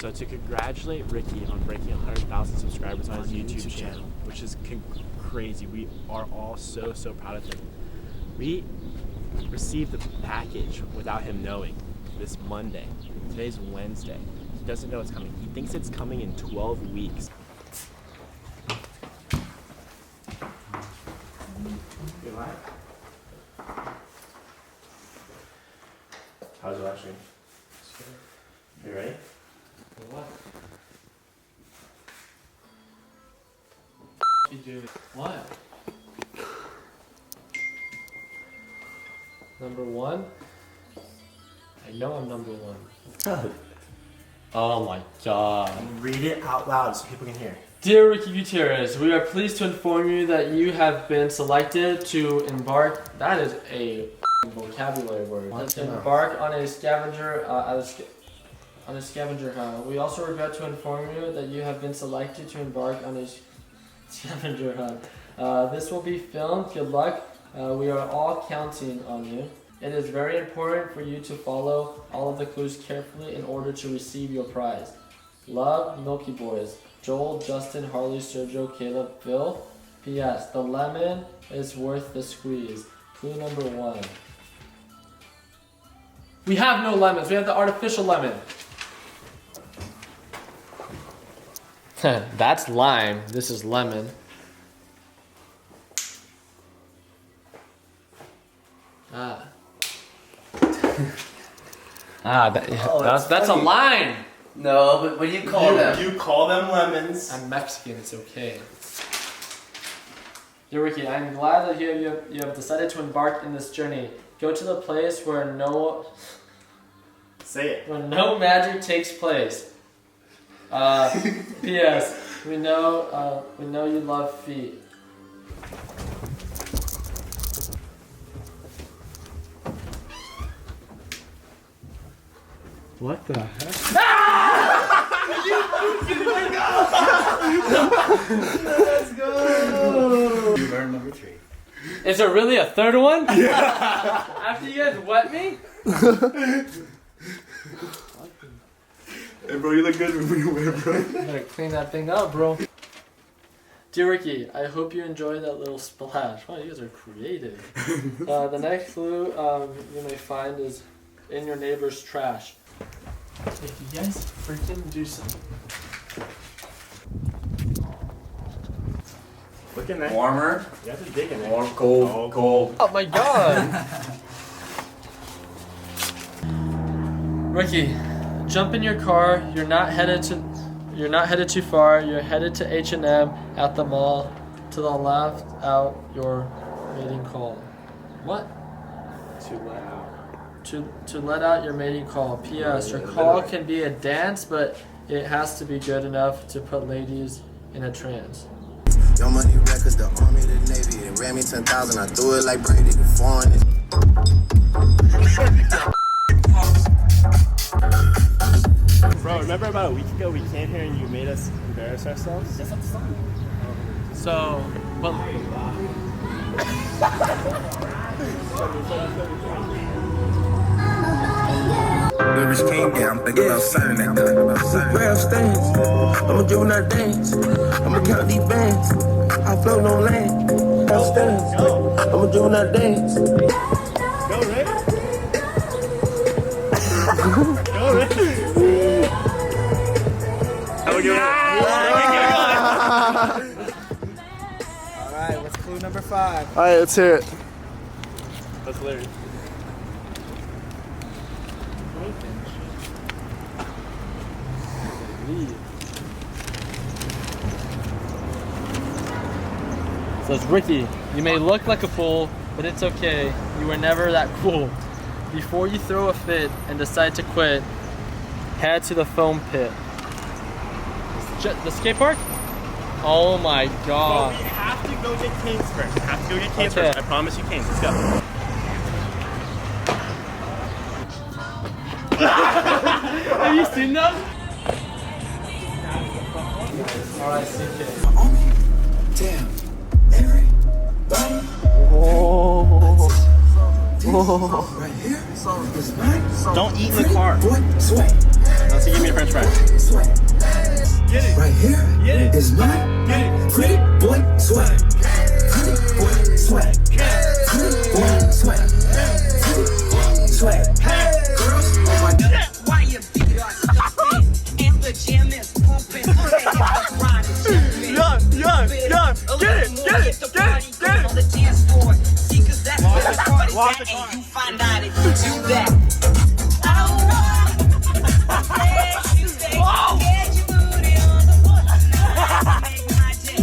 So to congratulate Ricky on breaking 100,000 subscribers on his YouTube channel, which is crazy. We are all so proud of him. We received the package without him knowing this Monday. Today's Wednesday. He doesn't know it's coming. He thinks it's coming in 12 weeks. You alright? How's it actually? You ready? What? You doing? What? Number one? I know I'm number one. Oh my god. Read it out loud so people can hear. Dear Ricky Gutierrez, we are pleased to inform you that you have been selected to embark. That is a vocabulary word. To embark on a scavenger on a scavenger hunt. We also regret to inform you that you have been selected to embark on a scavenger hunt. This will be filmed. Good luck. We are all counting on you. It is very important for you to follow all of the clues carefully in order to receive your prize. Love, Milky Boys. Joel, Justin, Harley, Sergio, Caleb, Phil. P.S. The lemon is worth the squeeze. Clue number one. We have no lemons. We have the artificial lemon. That's lime. This is lemon. That's a lime. No, but what do you call them? You call them lemons. I'm Mexican. It's okay. Dear Ricky, I'm glad that you have decided to embark in this journey. Go to the place where no magic takes place. P.S. We know you love feet. What the heck? Let's go! You learned number 3. Is there really a third one? Yeah. After you guys wet me? Hey bro, you look good when you wear, bro. You better clean that thing up, bro. Dear Ricky, I hope you enjoyed that little splash. Wow, you guys are creative. The next clue you may find is in your neighbor's trash. If you guys freaking do something. Look in there. Warmer. You have to dig in there. Warm, cold, cold. Oh my god! Ricky, jump in your car. You're not headed too far. You're headed to H&M at the mall. To the left, out your mating call. What? To let out. To let out your mating call. P.S. Your call can be a dance, but it has to be good enough to put ladies in a trance. Your money records, the army, the navy. It ran me 10,000. I threw it like Brady. The foreign. Bro, remember about a week ago we came here and you made us embarrass ourselves? Yes, that's the song. So, well. Lyrics came down, I'm thinking about signing that gun. Grab stands, I'ma do not dance. I'ma count these bands, I float on land. Grab stands, I'ma do not dance. Go, Rick. Go, Rick. Alright, what's clue number 5? Alright, let's hear it. That's Larry. Says Ricky, you may look like a fool, but it's okay. You were never that cool. Before you throw a fit and decide to quit, head to the foam pit. The skate park? Oh my god. Well, we have to go get Canes first. We have to go get Canes first. I promise you Canes. Let's go. Have you seen them? Alright, CK. Damn, everybody. Right here. Don't eat in the car. Boy, sway. Let's give me a french fry. swag. Get it. Right here is my pretty boy swag. Pretty boy swag. Pretty boy swag. Pretty boy swag. Girls, oh my God. Why you beat us and the gym is pumping. Get it. On the dance floor. See, cause that's where the party's at, and you find out if you do that. I don't know. You say, get your booty on the floor. Make my day.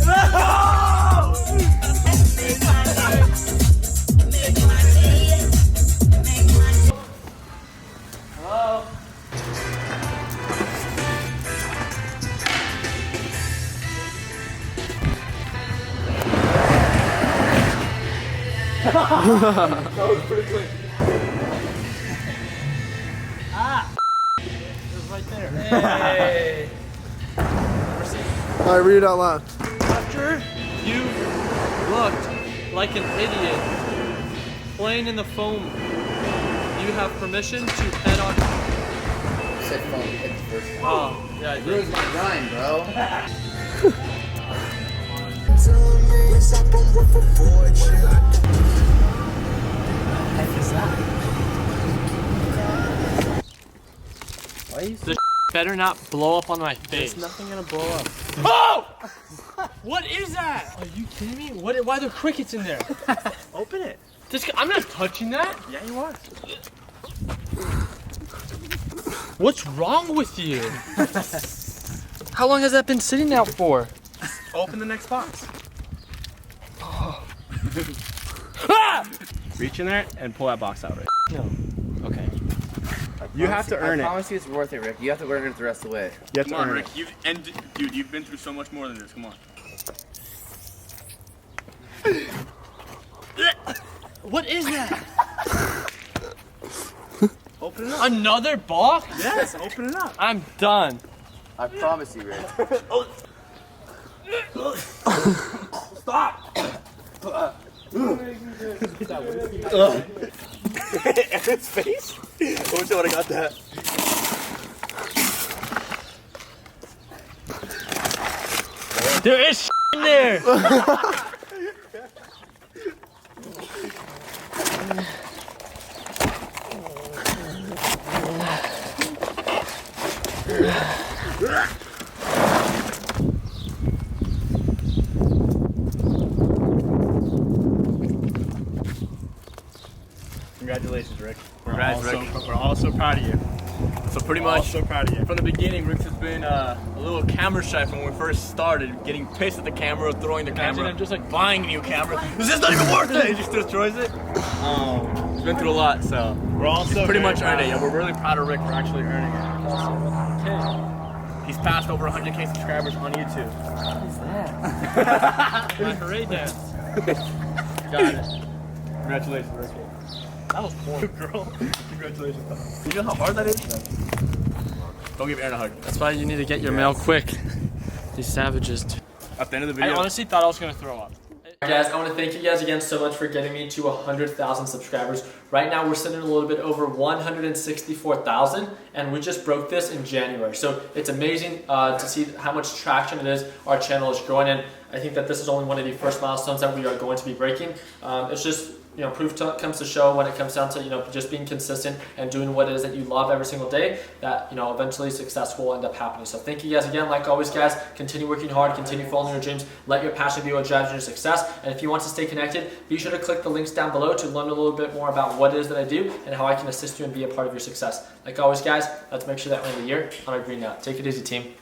Make my day. Make my day. Make my day. Hello? Hey. All right, read it out loud. After you looked like an idiot playing in the foam, you have permission to head on. Said phone hit the first one. Oh, yeah, I did. Ruins my rhyme, bro. Why you The better not blow up on my face. There's nothing gonna blow up. Oh! What is that? Are you kidding me? Why are there crickets in there? Open it. I'm not touching that. Yeah, you are. What's wrong with you? How long has that been sitting out for? Open the next box. Ah! Reach in there and pull that box out, Rick. No. Okay. You have to earn I it. promise you it's worth it, Rick. You have to earn it the rest of the way. You have Come to on, earn Rick. it. Dude, you've been through so much more than this. Come on. What is that? Open it up. Another box? Yes, open it up. I'm done. I promise you, Rick. Aaron's face? I wish I would have got that. There is in there. Congratulations, Rick. Congrats, We're all so proud of you. So pretty We're all much so proud of you. from the beginning, Rick has been a little camera shy from when we first started, getting pissed at the camera, throwing the camera, I'm just like buying a new camera. This is not even worth it. He just destroys it. He's been through a lot, so We're all so pretty very much proud earned it. of Yeah, you. we're really proud of Rick for actually earning it. He's passed over 100K subscribers on YouTube. my parade dance. Got it. Congratulations, Rick. That was poor. Girl, congratulations. You know how hard that is? Don't give Aaron a hug. That's why you need to get your mail quick. These savages. At the end of the I video, honestly thought I was gonna throw up. Guys, I want to thank you guys again so much for getting me to 100,000 subscribers. Right now we're sitting a little bit over 164,000 and we just broke this in January. So it's amazing to see how much traction it is. Our channel is growing and I think that this is only one of the first milestones that we are going to be breaking. It's just, you know, proof comes to show when it comes down to, you know, just being consistent and doing what it is that you love every single day, that, you know, eventually success will end up happening. So thank you guys again. Like always, guys, continue working hard, continue following your dreams, let your passion be what drives your success. And if you want to stay connected, be sure to click the links down below to learn a little bit more about what it is that I do and how I can assist you and be a part of your success. Like always, guys, let's make sure that we end the year on a green note. Take it easy, team.